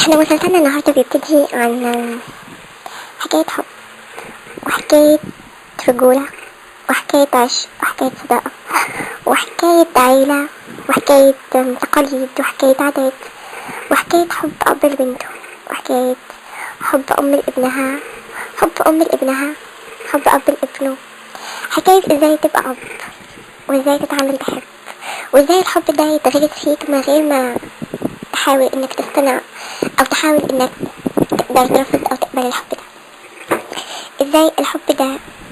احنا مسلسلنا النهاردة بيبتدي عن حكاية حب وحكاية رجولة وحكاية عشق وحكاية صداقة وحكاية عيلة وحكاية تقاليد وحكاية عادات وحكاية حب أب لبنته وحكاية حب أم لابنها، حب أم لابنها، حب أب لابنه، حكاية ازاي تبقى أب وازاي تتعلم تحب وازاي الحب ده يتغرس فيك من غير ما تحاول انك تصطنع او تحاول انك تقدر ترفض او تقبل الحب ده. ازاي الحب ده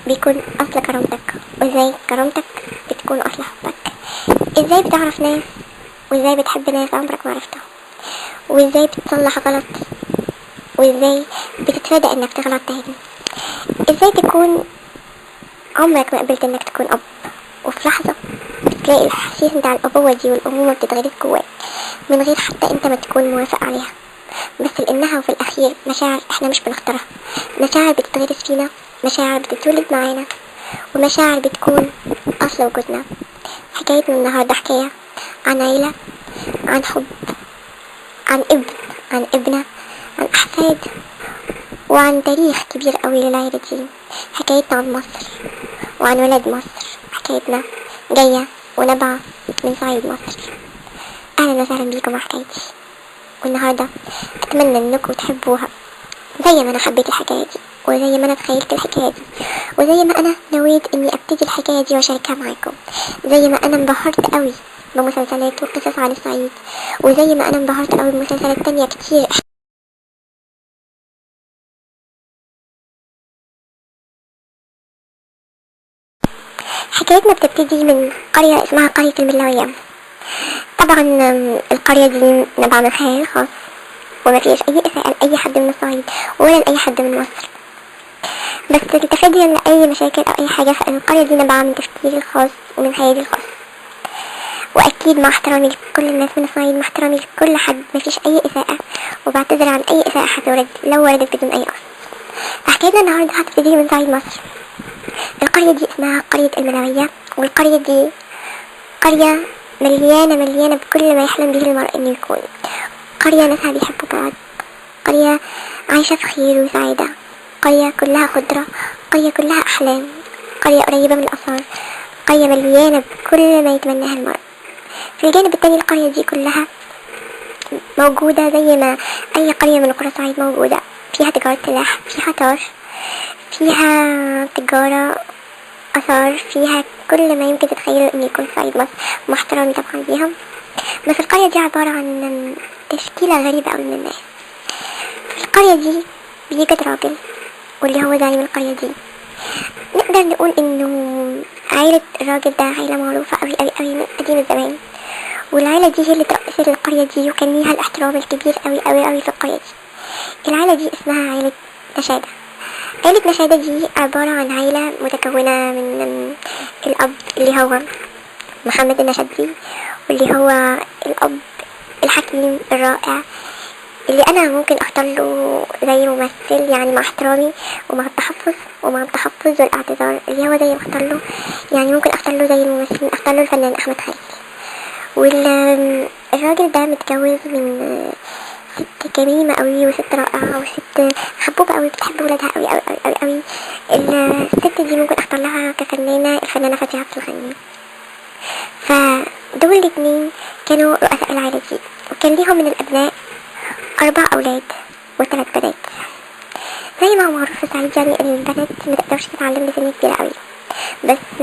بيكون اصل كرامتك وازاي كرامتك بتكون اصل حبك. ازاي بتعرف ناس وازاي بتحب ناس عمرك ما عرفتهم وازاي بتصلح غلط وازاي بتتفادى انك تغلط تاني. ازاي تكون عمرك ما قبلت انك تكون اب وفي لحظة بتلاقي الاحاسيس بتاع الابوة دي والامومة بتتغرس جواك من غير حتى انت ما تكون موافق عليها، بس لانها وفي الاخير مشاعر احنا مش بنختارها، مشاعر بتتغرس فينا، مشاعر بتتولد معانا ومشاعر بتكون اصل وجودنا. حكايتنا النهاردة حكاية عن عيلة، عن حب، عن ابن، عن ابنة، عن احفاد، وعن تاريخ كبير قوي للعيلة دي. حكايتنا عن مصر وعن ولاد مصر، حكايتنا جاية ونبع من صعيد مصر. اهلا وسهلا بيكم مع حكايتي، والنهاردة اتمنى انكم تحبوها زي ما انا حبيت الحكاية دي وزي ما انا تخيلت الحكاية دي وزي ما انا نويت اني ابتدي الحكاية دي واشاركها معاكم، زي ما انا انبهرت قوي بمسلسلات وقصص عن الصعيد وزي ما انا انبهرت قوي بمسلسلات تانية كتير. حكايتنا بتبتدي من قرية اسمها قرية الملاوية. طبعا القرية دي نبع من خيال خاص وما فيش اي اساءة لاي حد من الصعيد ولا لاي حد من مصر، بس تفاديا لاي مشاكل او اي حاجة، فان القرية دي نبع من تفكيري الخاص ومن خيالي الخاص، واكيد مع احترامي لكل الناس من الصعيد، مع احترامي لكل حد مفيش اي اساءة، وبعتذر عن اي اساءة هتورد لو وردت بدون اي قصد. فحكايتنا النهاردة هتبتدي من صعيد مصر. القرية دي اسمها قرية الملاوية، والقرية دي قرية مليانة بكل ما يحلم به المرء انه يكون. قرية ناسها بيحبوا بعض، قرية عايشة في خير وسعادة، قرية كلها خضرة، قرية كلها أحلام، قرية قريبة من الآثار، قرية مليانة بكل ما يتمناها المرء. في الجانب التاني القرية دي كلها موجودة زي ما أي قرية من قرى الصعيد موجودة، فيها تجارة سلاح، فيها طار، فيها تجارة آثار، فيها كل ما يمكن تتخيله إن يكون صعيد مصر، مع احترامي طبعا ليهم. بس القرية دي عبارة عن تشكيلة غريبة أوي من الناس. في القرية دي بيوجد راجل واللي هو زعيم القرية دي. نقدر نقول إنه عائلة الراجل ده عائلة معروفة أوي من قديم الزمان، والعائلة دي هي اللي تأثر القرية دي وكان ليها الاحترام الكبير أوي في القرية دي. العائلة دي اسمها عائلة نشادة. عائلة نشادة دي عبارة عن عائلة متكونة من الأب اللي هو محمد النشادي، واللي هو الأب الحكيم الرائع اللي أنا ممكن أختار له زي ممثل، يعني مع احترامي ومع التحفظ والاعتذار، اللي هو زي ما أختار له، يعني ممكن أختار له زي الممثل، أختار له الفنان أحمد خالد. والراجل ده متجوز من ست كريمة قوي وست رائعة وست حبوبة قوي بتحب ولادها قوي. الست دي ممكن اختار لها كفنانة الفنانة فتحي عبد الغني. فدول الاتنين كانوا رؤساء العائلة دي، وكان ليهم من الابناء 4 اولاد و3 بنات. زي ما هو معروف في الصعيد يعني البنات متقدرش تتعلم لسن كبيرة قوي، بس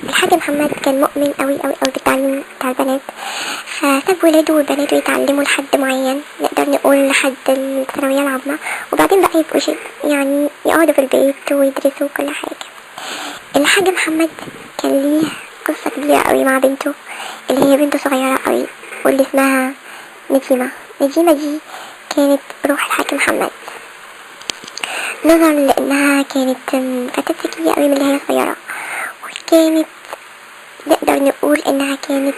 الحاج محمد كان مؤمن قوي بالتعليم بتاع البنات، فساب ولاده وبناته يتعلموا لحد معين، نقدر نقول لحد الثانوية العامة، وبعدين بقى يبقوا يعني يقعدوا في البيت ويدرسوا كل حاجة. الحاج محمد كان ليه قصة كبيرة قوي مع بنته اللي هي بنته صغيرة قوي واللي اسمها نجيمة دي كانت روح الحاج محمد، نظرا لانها كانت فتاة ذكية قوي من اللي هي صغيرة، وكانت نقدر نقول انها كانت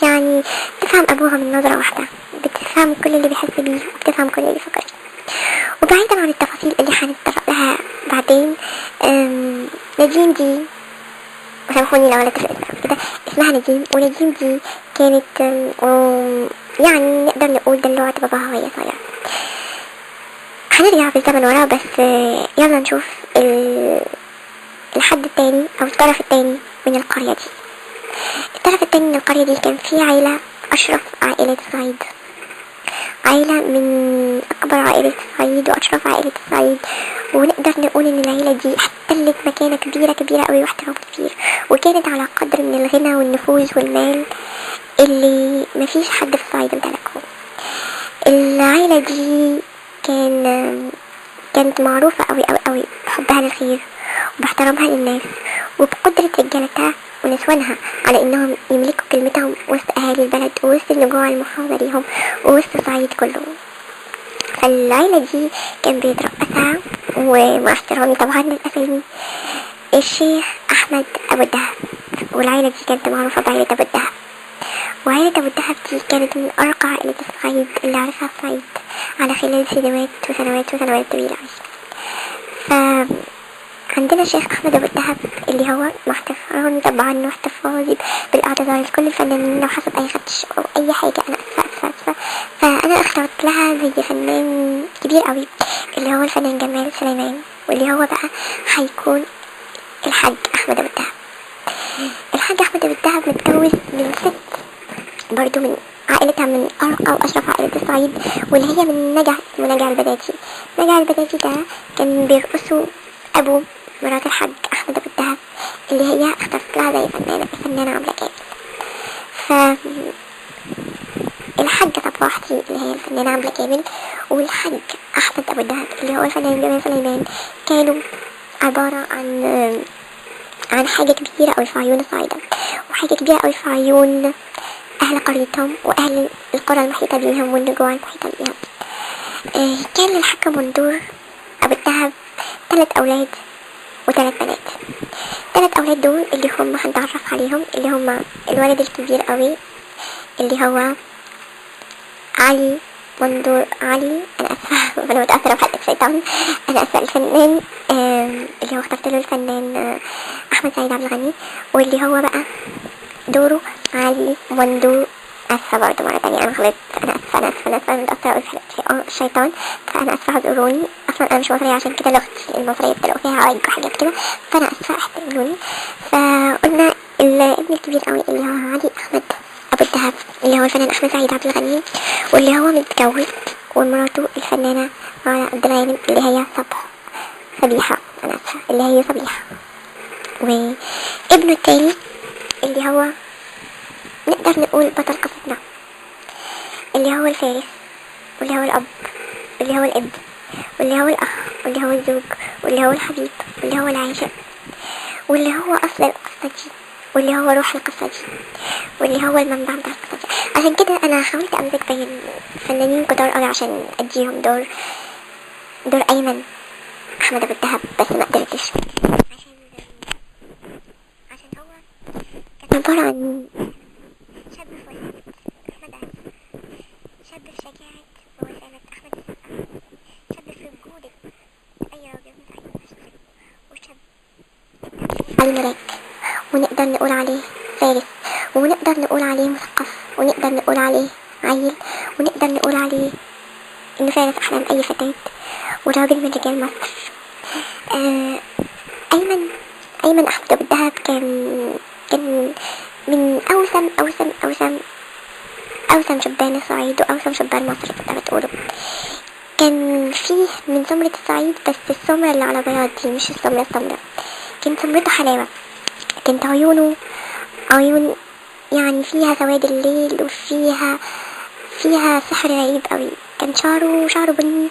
يعني تفهم ابوها من نظرة واحدة، بتفهم كل اللي بيحس بيه وبتفهم كل اللي بيفكر فيه. وبعيدا عن التفاصيل اللي هنتطرق لها بعدين، نجيم دي وسامحوني لو انا اتفقت كده اسمها نجيم، ونجيم دي كانت يعني نقدر نقول دلوعة باباها وهي صغيرة. هنرجع بالزمن ورا بس. يلا نشوف الحد التاني او الطرف التاني من القرية دي. الطرف التاني من القرية دي كان في عيلة أشرف عائلات الصعيد، عائلة من أكبر عائلة الصعيد وأشرف عائلة الصعيد، ونقدر نقول إن العيلة دي احتلت مكانة كبيرة أوي واحترام كبير، وكانت على قدر من الغنى والنفوذ والمال اللي مفيش حد في الصعيد امتلكه. العيلة دي كانت معروفة أوي بحبها للخير وباحترامها للناس وبقدرة رجالتها ونسوانها على انهم يملكوا كلمتهم وسط اهالي البلد ووسط النجوع المحافظة ليهم ووسط الصعيد كله. فالعيلة دي كان بيترأسها، ومع احترامي طبعا للأسامي، الشيخ أحمد أبو الدهب. والعيلة دي كانت معروفة بعيلة أبو الدهب، وعيلة أبو الدهب دي كانت من أرقى عائلة الصعيد اللي عرفها الصعيد على خلال سنوات طويلة. عندنا الشيخ أحمد أبو الدهب اللي هو مع احترامي طبعا واحتفاظي بالاعتذار لكل الفنانين لو حصل أي خدش أو أي حاجة، أنا أسفة. فأنا اخترت لها زي فنان كبير أوي اللي هو الفنان جمال سليمان، واللي هو بقى هيكون الحاج أحمد أبو الدهب. الحاج أحمد أبو الدهب متجوز من ست برضو من عائلتها من أرقى وأشرف عائلة الصعيد، واللي هي من نجع البداتي. نجع البداتي ده كان بيرقصوا أبو مرات الحاج أحمد أبو الدهب اللي هي اخترت لها زي الفنانة عبلة كامل. فالحاجة طباحتي اللي هي الفنانة عبلة كامل والحاج أحمد أبو الدهب اللي هو الفنان جمال سليمان كانوا عبارة عن حاجة كبيرة أوي في عيون الصعيدة، وحاجة كبيرة أوي في عيون أهل قريتهم وأهل القرى المحيطة بيهم والنجوع المحيطة بيهم. كان للحاج مندور أبو الدهب 3 أولاد و3 بنات. 3 أولاد دول اللي هم هنتعرف عليهم، اللي هم الولد الكبير قوي اللي هو علي مندور علي، أنا أسفة أنا متأثرة بحلقة شيطان، أنا أسفة. الفنان اللي هو اخترت له الفنان أحمد سعيد عبد الغني، واللي هو بقى دوره علي مندور. أسفة برضه مرة تانية، أنا غلطت، أنا أسفة أنا متأثرة أوي بحلقة الشيطان، فأنا أسفة اعذروني. أصلا أنا مش مصرية عشان كده لغتي المصرية بتلاقوا فيها عوج وحاجات كده، فأنا أسفة احتملوني. فقلنا الابن الكبير أوي اللي هو علي أحمد أبو الدهب اللي هو الفنان أحمد سعيد عبد الغني، واللي هو متجوز ومراته الفنانة على عبد الغني اللي هي صبيحة، أنا أسفة اللي هي صبيحة. وابنه التاني اللي هو نقدر نقول بطل قصتنا، اللي هو الفارس، واللي هو الأب، واللي هو الابن، واللي هو الأخ، واللي هو الزوج، واللي هو الحبيب، واللي هو العاشق، واللي هو أصل القصة دي، واللي هو روح القصة دي، واللي هو المنبع بتاع القصة دي. عشان كده أنا حاولت أمزج بين فنانين كتار أوي عشان أديهم دور أيمن أحمد أبو الدهب، بس ما قدرتش عشان هو كان عبارة عن شاب في وسامة أحمد عز، شاب في شجاعة ووسامة أحمد السقا، شاب في رجولة أي راجل متعين نفسه، وشاب علي ملاك، ونقدر نقول عليه فارس، ونقدر نقول عليه مثقف، ونقدر نقول عليه عيل، ونقدر نقول عليه إنه فارس أحلام أي فتاة وراجل من رجال مصر. أيمن أحمد أبو الدهب كان من أوسم شبان الصعيد وأوسم شبان مصر تقدر تقوله. كان فيه من سمرة الصعيد، بس السمرة اللي على بياض دي مش السمرة، كانت سمرته حلاوة، كانت عيون يعني فيها سواد الليل وفيها سحر غريب قوي. كان شعره بني،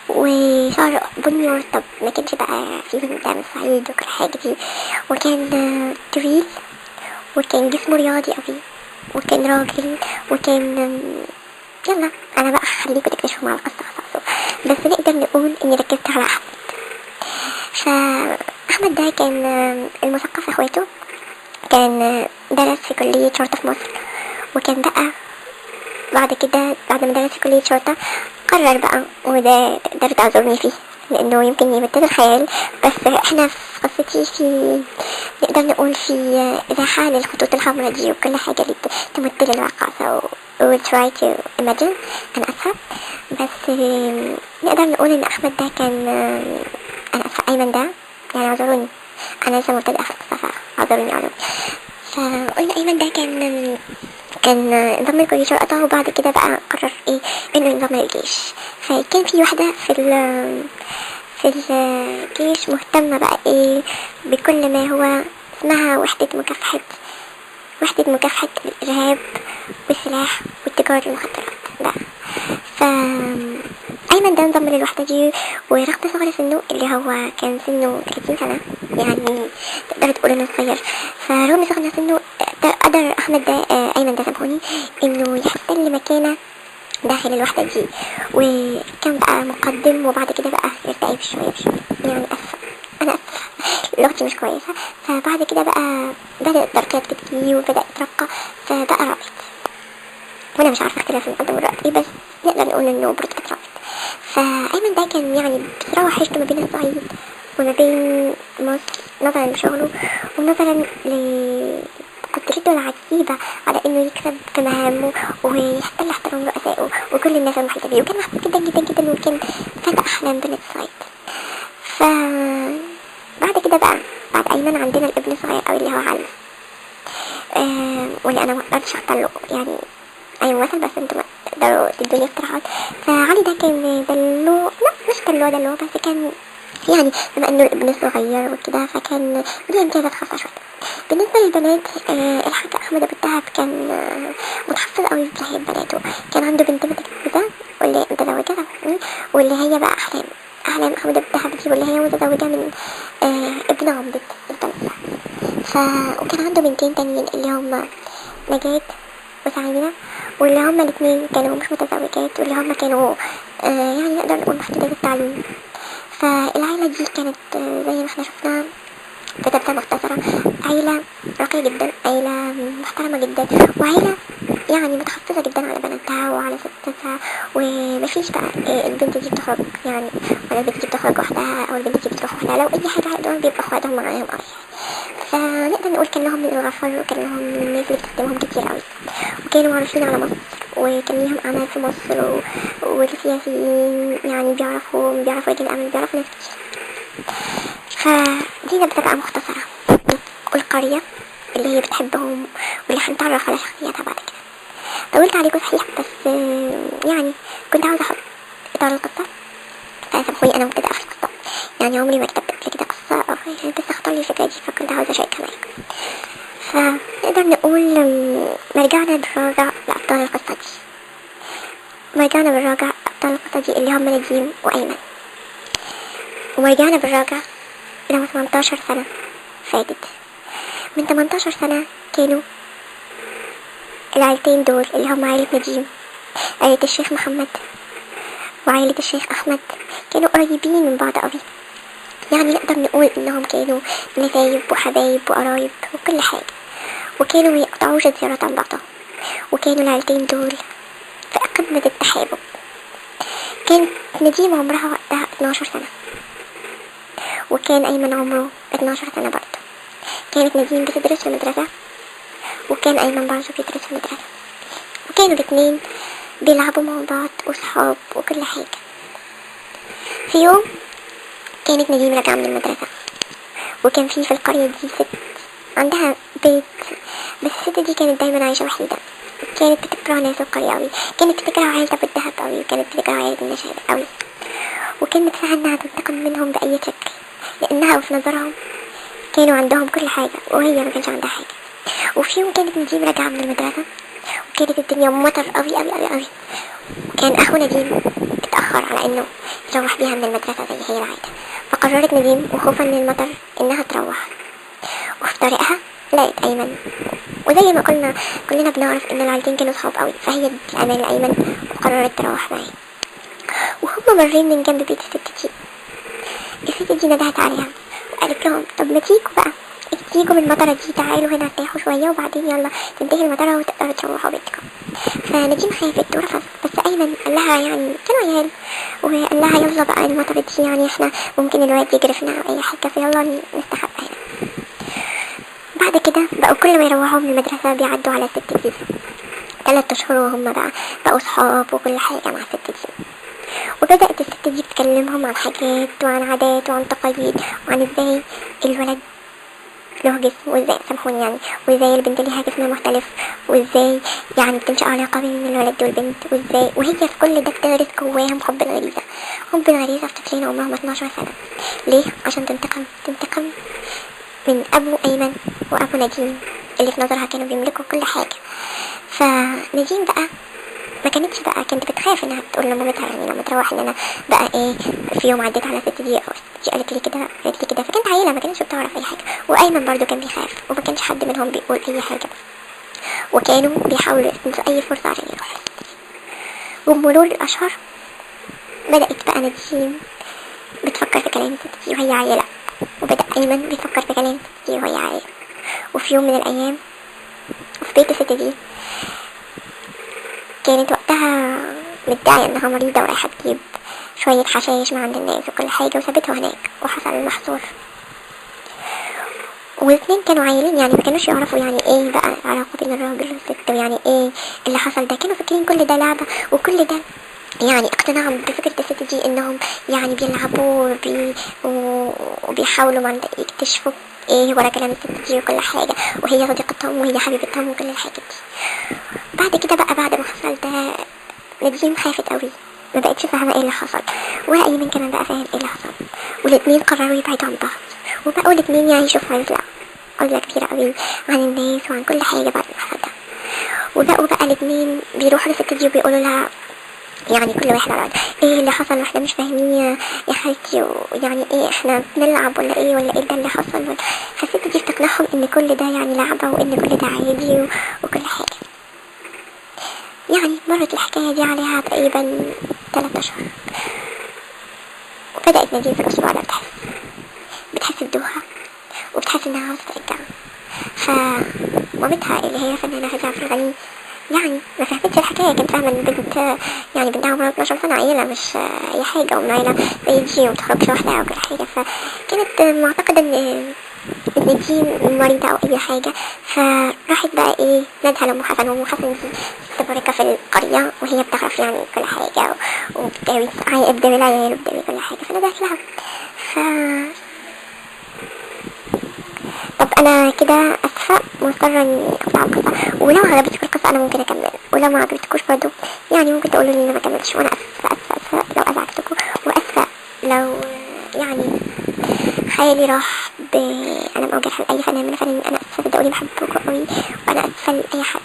وشعر بني مرطب، ما كانش بقى فيه دم الصعيد وكل حاجة دي، وكان طويل، وكان جسمه رياضي قوي، وكان راجل، وكان يلا انا بقى هخليكوا تكتشفوا مع القصة خلاص، بس نقدر نقول اني ركزت على احمد. فاحمد ده كان المثقف اخواته، كان درس في كلية شرطة في مصر، وكان بقى بعد ما درس في كلية شرطة قرر بقى، وده تقدر تعذرني فيه لانه يمكن يمتد الخيال، بس احنا في قصتي نقدر نقول في ازاحة للخطوط الحمراء دي وكل حاجة اللي تمثل الواقع. will try to imagine. أنا أسفة، بس نقدر نقول إن أحمد ده كان أنا أسفة أيمن ده يعني اعذروني، أنا لسه مبتدئة في القصة فاعذروني. فقلنا أيمن ده كان انضم للجيش وقتها، وبعد كده بقى قرر ايه انه ينضم للجيش. فكان في واحدة في الجيش مهتمة بقى ايه بكل ما هو اسمها وحدة مكافحة الإرهاب والسلاح والتجارة المخدرات بقى. أيمن ده انضم للوحدة دي، ورغم صغر سنه اللي هو كان سنه 30 سنة، يعني تقدر تقول انه صغير، فرغم صغر سنه قدر أحمد ده أيمن ده سامحوني انه يحتل مكانه داخل الوحدة دي، وكان بقى مقدم، وبعد كده بقى يرتقي بشوية يعني أنا أسفة لغتي مش كويسة. فبعد كده بقى بدأت درجات تجي وبدأ يترقى، فبقى رائد. وانا مش عارفة اختلاف المقدم والرائد ايه، بس نقدر نقول انه برتقة رائد. فأيمن ده كان يعني بصراحة حيشته ما بين الصعيد وما بين مصر، نظرا لشغله ونظرا لقدرته العجيبة على انه يكسب في مهامه ويحتل احترام رؤسائه وكل الناس المحيطة بيه، وكان محبوب جدا جدا جدا، وكان فتى احلام بنت الصعيد. بعد كده بقى بعد أيمن عندنا الابن الصغير أوي اللي هو علي، واللي أنا مقدرش أختار يعني أي ممثل، بس انتوا تقدروا تدوني اقتراحات. فعلي ده كان دلو، لا مش دلو بس كان يعني بما انه الابن الصغير وكده فكان ليه امتيازات خاصة شوية. بالنسبة للبنات الحاج أحمد أبو الدهب كان متحفظ قوي في ناحية بناته. كان عنده بنت متجوزة واللي متزوجة واللي هي بقى أحلام أحمد أبو الدهب دي، واللي هي متزوجة من ابن عمدة التمثيل. وكان عنده بنتين تانيين اللي هم نجاة وسعيدة، واللي هما الاثنين كانوا مش متزوجات، واللي هما كانوا يعني نقدر نقول محدودات التعليم. فالعيلة دي كانت زي ما احنا شفنا كتابتها مختصرة، عيلة راقية جدا، عيلة محترمة جدا، وعيلة يعني متحفظة جدا على بناتها وعلى ستاتها، ومفيش بقى البنت دي بتخرج يعني، ولا البنت دي بتخرج وحدها او البنت دي بتروح وحدها، لو اي حاجة عندهم بيبقى اخواتهم معاهم قوي. فنقدر نقول كان لهم من الغفر، وكان لهم من الناس اللي بتخدمهم كتير قوي، وكانوا معروفين على مصر، وكان ليهم أعمال في مصر والسياسيين يعني بيعرفوا يجي الأعمال، بيعرفوا ناس كتير. فدي نبذة بقى مختصرة والقرية اللي هي بتحبهم واللي هنتعرف على شخصياتها بعد كده. طولت عليكم صحيح، بس يعني كنت عاوزة أحط إطار القصة، فسامحوني أنا مبتدئة في القصة، يعني عمري ما كتبت قبل كده قصة أو بس اختار لي الفكرة دي، فكنت عاوزة أشاركها معاكم. فنقدر نقول مرجعنا بالراجع لأبطال القصة دي، مرجعنا بالراجع أبطال القصة دي اللي هم نديم وأيمن، ومرجعنا بالراجع إلى 18 سنة فاتت. من 18 سنة كانوا العائلتين دول اللي هم عائلة نديم، عائلة الشيخ محمد وعائلة الشيخ أحمد، كانوا قريبين من بعض قوي، يعني نقدر نقول إنهم كانوا نسايب وحبايب وقرايب وكل حاجة، وكانوا ميقطعوش الزيارات عن بعضهم، وكانوا العائلتين دول في قمة التحابب. كانت نديم عمرها وقتها 12 سنة، وكان أيمن عمره 12 سنة برضه. كانت نديم بتدرس في المدرسة، وكان أيمن برضه بيدرس في المدرسة، وكانوا الاتنين بيلعبوا مع بعض وصحاب وكل حاجة. في يوم كانت نديم راجعة من المدرسة، وكان في القرية دي ست عندها بيت، بس الست دي كانت دايما عايشة وحيدة، كانت بتكره ناس القرية أوي، كانت بتكره عائلة أبو الدهب أوي، وكانت بتكره عائلة النشاد أوي، وكانت نفسها إنها تنتقم منهم بأي شكل، لأنها وفي نظرهم كانوا عندهم كل حاجة وهي ما كانش عندها حاجة. وفي يوم كانت نديم راجعة من المدرسة، وكانت الدنيا مطر أوي أوي أوي أوي، وكان أخو نديم اتأخر على إنه يروح بيها من المدرسة زي هي العادة، فقررت نديم وخوفا من المطر إنها تروح، وفي طريقها لقيت أيمن، وزي ما قلنا كلنا بنعرف إن العيلتين كانوا صحاب قوي، فهي ادت أمان لأيمن وقررت تروح معاه. وهم مارين من جنب بيت الست دي ندهت عليها وقالت لهم طب ما تيجوا بقى، تيجوا من المطرة دي، تعالوا هنا ارتاحوا شوية وبعدين يلا تنتهي المطرة وتقدروا تروحوا بيتكم. فنديم خافت ورفضت، بس أيمن قال لها يعني كانوا عيال، وقال لها يلا بقى المطرة دي يعني احنا ممكن الواد يجرفنا أو أي حاجة، فيلا نستخبى هنا. بعد كده بقوا كل ما يروحوا من المدرسة بيعدوا على الست دي، 3 أشهر وهم بقوا صحاب وكل حاجة مع الست دي. وبدأت الست دي تكلمهم عن حاجات وعن عادات وعن تقاليد وعن ازاي الولد له جسم، وازاي سامحوني يعني، وازاي البنت ليها جسم مختلف، وازاي يعني بتنشأ علاقة بين الولد والبنت، وازاي وهي في كل ده بتغرس جواهم حب الغريزة، حب الغريزة في طفلين عمرهم 12 سنة. ليه؟ عشان تنتقم من أبو أيمن وأبو نجيم اللي في نظرها كانوا بيملكوا كل حاجة. فنجيم بقى ما كانتش بقى، كانت بتخاف انها تقول لمامتها يعني لما تروح ان انا بقى ايه في يوم عديت على الست دي او الست دي قالت لي كده، فكانت عيله ما كانتش بتعرف اي حاجه. وايمن برضو كان بيخاف وما كانش حد منهم بيقول اي حاجه، وكانوا بيحاولوا يستنزفوا اي فرصه عشان يروحوا. وبمرور الاشهر بدات بقى نجيم بتفكر في كلام الست دي وهي عيله، وبدا ايمن بيفكر في كلام الست دي وهي عيله. وفي يوم من الايام وفي بيت الست دي كانت وقتها متضايقة انها مريضة ورايحة تجيب شوية حشايش من عند الناس وكل حاجة، وسابته هناك وحصل المحظور. والاتنين كانوا عايلين يعني ما كانوش يعرفوا يعني ايه بقى العلاقة بين الراجل والست، ويعني ايه اللي حصل ده. كانوا فاكرين كل ده لعبة، وكل ده يعني اقتناعهم بفكرة الست دي انهم يعني بيلعبوا وبيحاولوا ما يكتشفوا ايه ورا كلام الست دي وكل حاجة، وهي صديقتهم وهي حبيبتهم وكل الحاجات دي. بعد كده بقى بعد ما حصل ده نجيم خافت قوي، ما بقتش فاهمة ايه اللي حصل، ولا ايمن كمان بقى فاهم ايه اللي حصل. والاتنين قرروا يبعدوا عن بعض، وبقوا الاتنين يعيشوا في عزلة كبيرة قوي عن الناس وعن كل حاجة بعد ما حصل ده. وبقوا بقى الاتنين بيروحوا للست دي وبيقولوا لها يعني كل واحد على ايه اللي حصل واحنا مش فاهمين يا خالتي، يعني ايه احنا بنلعب ولا ايه ده اللي حصل. فالست دي بتقنعهم ان كل ده يعني لعبة وان كل ده عادي وكل حاجة. يعني مرت الحكاية دي عليها تقريبا 3 أشهر، وبدأت نجيم في الأسبوع ده بتحس بدوها وبتحس انها عاوزة ترجع. فمامتها اللي هي فنانة هجاء في الغني يعني ما فهمتش الحكاية، كانت فاهمة ان البنت يعني بنتها عمرها 12 سنة عيلة مش اي حاجة، ومنايلة بيجي ومتخرجش وحدها وكل حاجة. فكانت معتقدة ان دي مريضة او اي حاجة. فراحت بقى ايه نادها لأم حسن، وأم حسن دي مستبركة في القرية وهي بتعرف يعني كل حاجة وبتداوي العيال وبتداوي كل حاجة. فنادت لها طب انا كده اسفة مضطرة اني اقطع القصة، ولو عجبتك القصة انا ممكن اكمل، ولو ما عجبتكوش برضو يعني ممكن تقولوا لي اني ما كملتش، وانا اسفة لو ازعجتكم، واسفة لو يعني خيالي راح بألم او جرح لأي فنان من الفنانين. انا اسفة صدقوني بحبكم قوي، وانا اسفة لأي حد